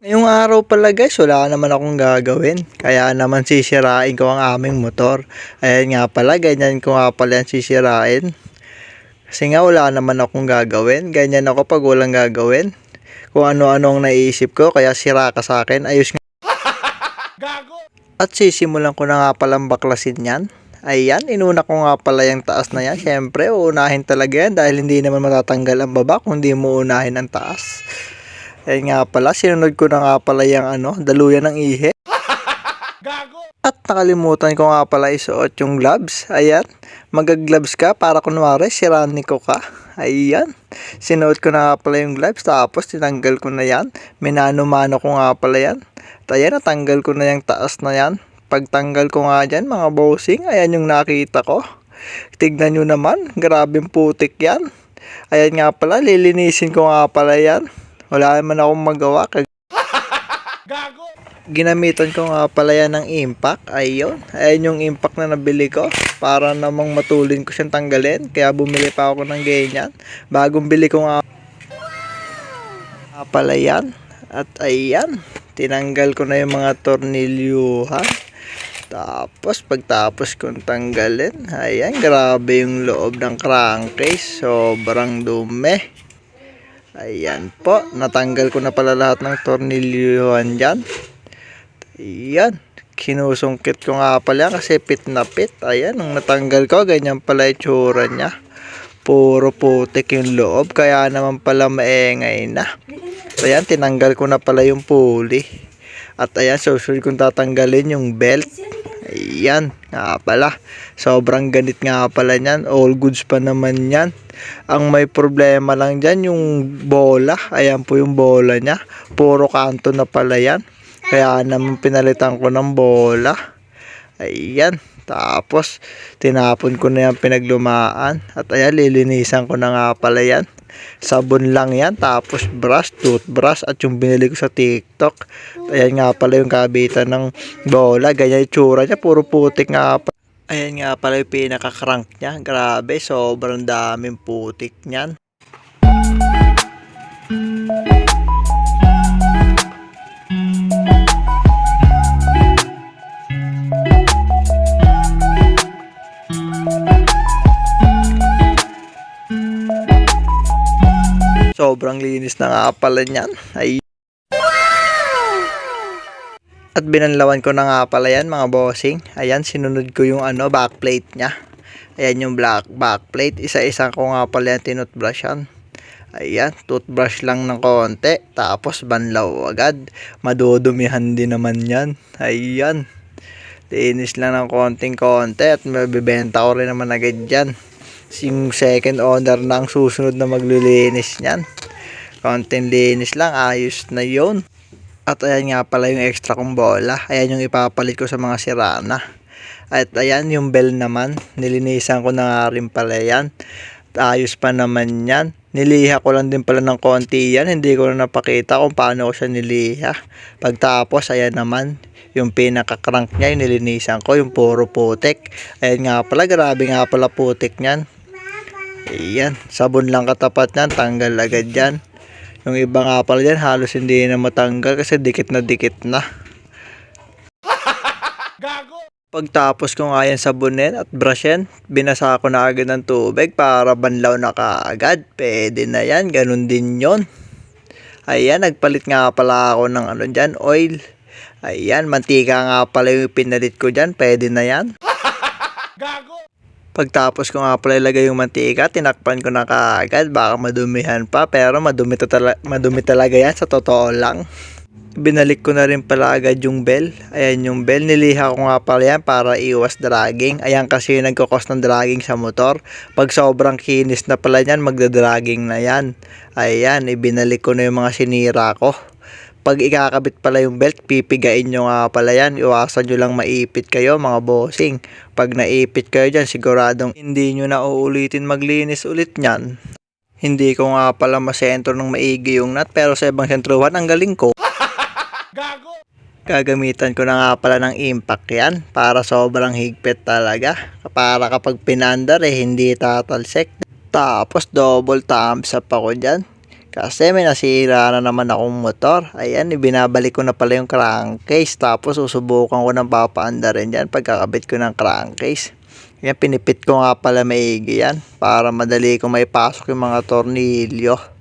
Ngayong araw pala guys, wala naman akong gagawin. Kaya naman sisirain ko ang aming motor. Ayan nga pala, ganyan ko nga pala yan sisirain. Kasi nga wala naman akong gagawin. Ganyan ako pag walang gagawin. Kung ano-ano ang naiisip ko, kaya sira ka sa akin. Ayos nga. At sisimulan ko na nga palang baklasin yan. Ayan, inuna ko nga pala yung taas na yan. Siyempre, uunahin talaga yan dahil hindi naman matatanggal ang baba kung hindi mo unahin ang taas. Ayan nga pala, sinunod ko na nga pala yung daluyan ng ihe. At nakalimutan ko nga pala isuot yung gloves. Ayan, mag-gloves ka para kunwari siraniko ka. Ayan, sinuot ko na nga pala yung gloves tapos tinanggal ko na yan. Minano-mano ko nga pala yan. At ayan, natanggal ko na yung taas na yan. Pagtanggal ko nga dyan mga bossing, ayan yung nakita ko. Tignan nyo naman, grabing putik yan. Ayan nga pala, lilinisin ko nga pala yan. Wala naman akong magawa. Ginamitan ko nga pala yan ng impact. Ayun. Ayan yung impact na nabili ko. Para namang matulin ko siyang tanggalin. Kaya bumili pa ako ng ganyan. Bagong bili ko nga pala yan. At ayan. Tinanggal ko na yung mga tornilyuhan. Tapos pagtapos kong tanggalin. Ayan. Grabe yung loob ng crankcase. Sobrang dumi. Ayan po, natanggal ko na pala lahat ng tornilyuhan dyan. Ayan, kinusungkit ko nga pala kasi pit na pit. Ayan, nung natanggal ko, ganyan pala itsura niya. Puro putik yung loob, kaya naman pala maengay na. Ayan, tinanggal ko na pala yung pulley. At ayan, susunod kong tatanggalin yung belt. Ayan, nga pala. Sobrang ganit nga pala niyan. All goods pa naman yan. Ang may problema lang dyan, yung bola. Ayan po yung bola niya. Puro kanto na pala yan. Kaya naman pinalitan ko ng bola. Ayan. Tapos, tinapon ko na yan pinaglumaan. At ayan, lilinisan ko na nga pala yan. Sabon lang yan. Tapos brush, toothbrush. At yung binili ko sa TikTok. Ayan nga pala yung kabitan ng bola. Ganyan yung tsura niya. Puro putik nga pala. Ayan nga pala yung pinaka-crank niya. Grabe, sobrang daming putik niyan. Sobrang linis na nga pala niyan. Ay. At binanlawan ko na nga pala yan mga bossing. Ayan, sinunod ko yung backplate niya. Ayan yung backplate. Isa-isa ko nga pala yan tinutbrushan. Ayan, toothbrush lang ng konti. Tapos banlaw agad. Madudumihan din naman yan. Ayan. Linis lang ng konting-konti. At mabibenta ko rin naman agad yan. Yung second owner na ang susunod na maglilinis niyan. Konting linis lang, ayos na yon. At ayan nga pala yung extra kong bola. Ayan yung ipapalit ko sa mga sirana. At ayan yung bell naman, nilinisan ko na nga rin pala yan. Ayos pa naman yan. Niliha ko lang din pala ng konti yan. Hindi ko na napakita kung paano ko siya niliha. Pagtapos ayan naman yung pinaka-crank niya, yung nilinisan ko, yung puro putik. Ayan nga pala, grabe nga pala putik niyan. Ayan, sabon lang katapat niyan, tanggal agad yan. Yung iba nga pala dyan, halos hindi na matanggal kasi dikit na. Pagtapos ko nga yan sabunin at brushin, binasa ko na agad ng tubig para banlaw na kaagad. Pwede na yan, ganun din yon. Ayan, nagpalit nga pala ako ng dyan, oil. Ayan, mantika nga pala yung pinalit ko dyan, pwede na yan. Pagtapos ko nga pala ilagay yung mantika, tinakpan ko na kaagad, baka madumihan pa, pero madumi talaga yan sa totoo lang. Binalik ko na rin pala agad yung bell. Ayan yung bell, niliha ko nga pala yan para iwas dragging. Ayan kasi yung nagkakos ng dragging sa motor. Pag sobrang kinis na pala yan, magdadragging na yan. Ayan, ibinalik ko na yung mga sinira ko. Pag ikakabit pala yung belt, pipigain nyo nga pala yan. Iwasan nyo lang maipit kayo mga bossing. Pag naipit kayo dyan, siguradong hindi nyo na uulitin maglinis ulit nyan. Hindi ko nga pala masentro ng maigi yung nut, pero sa ibang sentruhan, ang galing ko. Gagamitan ko na nga pala ng impact yan para sobrang higpit talaga. Para kapag pinandar hindi tatalsik. Tapos double thumbs up ako dyan. Kasi may nasira na naman akong motor. Ayan, ibinabalik ko na pala yung crankcase. Tapos susubukan ko ng papaanda rin yan pagkakabit ko ng crankcase. Ayan, pinipit ko nga pala maigi yan para madali ko maipasok yung mga tornilyo.